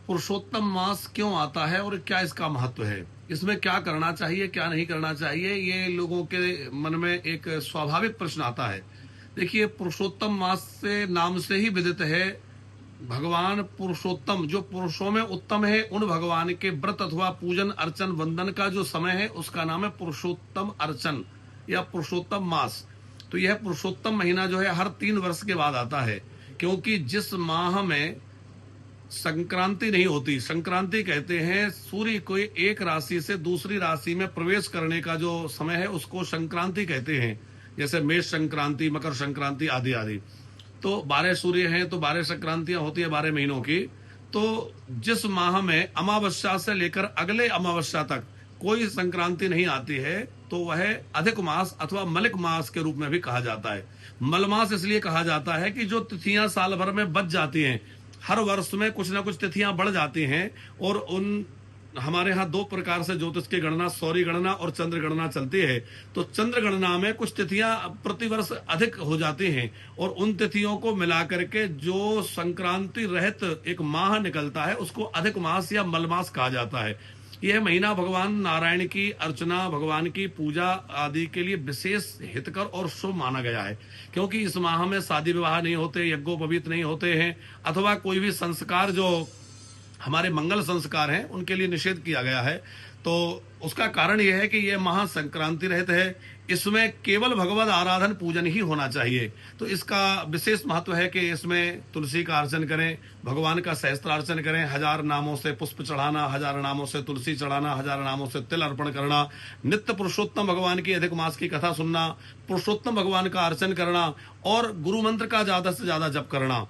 पुरुषोत्तम मास क्यों आता है और क्या इसका महत्व है? इसमें क्या करना चाहिए, क्या नहीं करना चाहिए? ये लोगों के मन में एक स्वाभाविक प्रश्न आता है। देखिए, पुरुषोत्तम मास से नाम से ही विदित है, भगवान पुरुषोत्तम जो पुरुषों में उत्तम है, उन भगवान के व्रत अथवा पूजन अर्चन वंदन का जो समय है उसका नाम है पुरुषोत्तम अर्चन या पुरुषोत्तम मास। तो यह पुरुषोत्तम महीना जो है हर 3 वर्ष के बाद आता है, क्योंकि जिस माह में संक्रांति नहीं होती, संक्रांति कहते हैं सूर्य कोई एक राशि से दूसरी राशि में प्रवेश करने का जो समय है उसको संक्रांति कहते हैं। जैसे मेष संक्रांति, मकर संक्रांति आदि आदि। तो 12 सूर्य हैं तो 12 संक्रांतियां होती है 12 महीनों की। तो जिस माह में अमावस्या से लेकर अगले अमावस्या तक कोई संक्रांति नहीं आती है तो वह अधिक मास अथवा मलिक मास के रूप में भी कहा जाता है। मलमास इसलिए कहा जाता है कि जो तिथियां साल भर में बच जाती हैं, हर वर्ष में कुछ ना कुछ तिथियां बढ़ जाती हैं, और उन हमारे यहाँ 2 प्रकार से ज्योतिष की गणना, सौर्य गणना और चंद्र गणना चलती है। तो चंद्र गणना में कुछ तिथियां प्रतिवर्ष अधिक हो जाती हैं, और उन तिथियों को मिलाकर के जो संक्रांति रहित एक माह निकलता है उसको अधिक मास या मलमास कहा जाता है। यह महीना भगवान नारायण की अर्चना, भगवान की पूजा आदि के लिए विशेष हितकर और शुभ माना गया है, क्योंकि इस माह में शादी विवाह नहीं होते, यज्ञोपवीत नहीं होते हैं, अथवा कोई भी संस्कार जो हमारे मंगल संस्कार हैं उनके लिए निषेध किया गया है। तो उसका कारण यह है कि यह महा संक्रांति रहित है, इसमें केवल भगवत आराधन पूजन ही होना चाहिए। तो इसका विशेष महत्व है कि इसमें तुलसी का अर्चन करें, भगवान का सहस्त्रार्चन करें, 1000 नामों से पुष्प चढ़ाना, 1000 नामों से तुलसी चढ़ाना, 1000 नामों से तिल अर्पण करना, नित्य पुरुषोत्तम भगवान की अधिक मास की कथा सुनना, पुरुषोत्तम भगवान का अर्चन करना और गुरु मंत्र का ज्यादा से ज्यादा जप करना।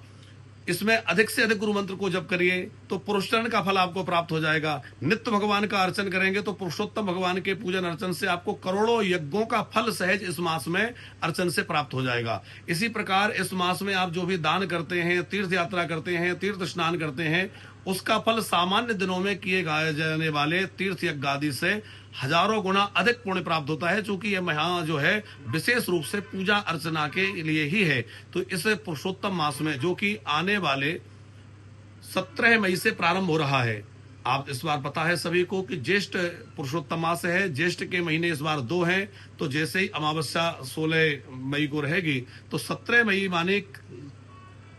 इसमें अधिक से अधिक गुरु मंत्र को जप करिए तो पुरुषचरण का फल आपको प्राप्त हो जाएगा। नित्य भगवान का अर्चन करेंगे तो पुरुषोत्तम भगवान के पूजन अर्चन से आपको करोड़ों यज्ञों का फल सहज इस मास में अर्चन से प्राप्त हो जाएगा। इसी प्रकार इस मास में आप जो भी दान करते हैं, तीर्थ यात्रा करते हैं, तीर्थ स्नान करते हैं, उसका फल सामान्य दिनों में किए जाने वाले तीर्थ यज्ञ आदि से हजारों गुना अधिक पुण्य प्राप्त होता है, क्योंकि यह महीना जो है विशेष रूप से पूजा अर्चना के लिए ही है। तो इस पुरुषोत्तम मास में जो कि आने वाले 17 मई से प्रारंभ हो रहा है, आप इस बार पता है सभी को कि ज्येष्ठ पुरुषोत्तम मास है, ज्येष्ठ के महीने इस बार 2 हैं। तो जैसे ही अमावस्या 16 मई को रहेगी तो 17 मई माने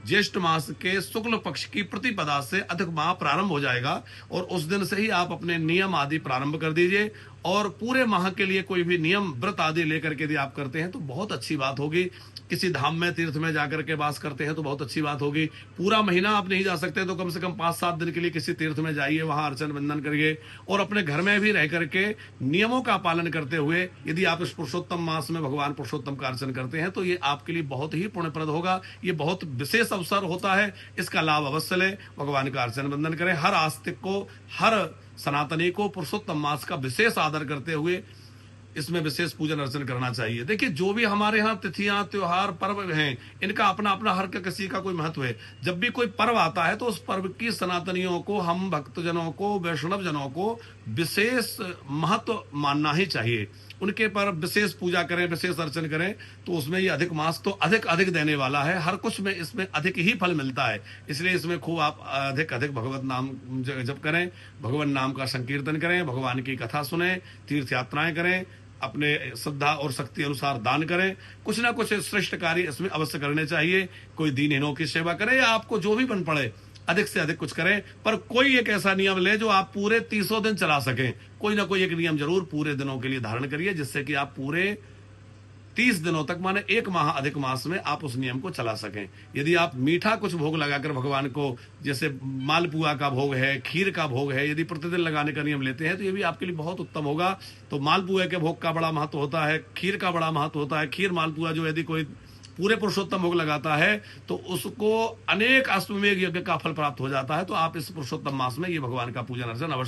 ज्येष्ठ मास के शुक्ल पक्ष की प्रतिपदा से अधिक माह प्रारंभ हो जाएगा, और उस दिन से ही आप अपने नियम आदि प्रारंभ कर दीजिए। और पूरे माह के लिए कोई भी नियम व्रत आदि लेकर के यदि आप करते हैं तो बहुत अच्छी बात होगी। किसी धाम में तीर्थ में जाकर के वास करते हैं तो बहुत अच्छी बात होगी। पूरा महीना आप नहीं जा सकते तो कम से कम 5-7 दिन के लिए किसी तीर्थ में जाइए, वहां अर्चन वंदन करिए, और अपने घर में भी रह करके नियमों का पालन करते हुए यदि आप इस पुरुषोत्तम मास में भगवान पुरुषोत्तम का अर्चन करते हैं तो ये आपके लिए बहुत ही पुण्यप्रद होगा। ये बहुत विशेष अवसर होता है, इसका लाभ अवश्य लें, भगवान का अर्चन वंदन करें। हर आस्तिक को, हर सनातनी को पुरुषोत्तम मास का विशेष आदर करते हुए इसमें विशेष पूजन अर्चन करना चाहिए। देखिए, जो भी हमारे यहाँ तिथियां, त्योहार, पर्व हैं, इनका अपना अपना हर किसी का कोई महत्व है। जब भी कोई पर्व आता है तो उस पर्व की सनातनियों को, हम भक्तजनों को, वैष्णव जनों को विशेष महत्व मानना ही चाहिए। उनके पर विशेष पूजा करें, विशेष अर्चन करें, तो उसमें ये अधिक मास तो अधिक अधिक देने वाला है। हर कुछ में इसमें अधिक ही फल मिलता है, इसलिए इसमें खूब आप अधिक अधिक भगवत नाम जप करें, भगवान नाम का संकीर्तन करें, भगवान की कथा सुने, तीर्थ यात्राएं करें, अपने श्रद्धा और शक्ति अनुसार दान करें। कुछ ना कुछ श्रेष्ठ कार्य इसमें अवश्य करने चाहिए। कोई दीनहीनों की सेवा करें या आपको जो भी बन पड़े, अधिक से अधिक कुछ करें, पर कोई एक ऐसा नियम ले जो आप पूरे 300 दिन चला सकें। कोई ना कोई एक नियम जरूर पूरे दिनों के लिए धारण करिए, जिससे कि आप पूरे 30 दिनों तक, माने 1 माह अधिक मास में आप उस नियम को चला सकें। यदि आप मीठा कुछ भोग लगाकर भगवान को, जैसे मालपुआ का भोग है, खीर का भोग है, यदि प्रतिदिन लगाने का नियम लेते हैं तो ये भी आपके लिए बहुत उत्तम होगा। तो मालपुए के भोग का बड़ा महत्व होता है, खीर का बड़ा महत्व होता है। खीर मालपुआ जो यदि कोई पूरे पुरुषोत्तम भोग लगाता है तो उसको अनेक अश्वमेध यज्ञ का फल प्राप्त हो जाता है। तो आप इस पुरुषोत्तम मास में ये भगवान का पूजन अर्चन अवश्य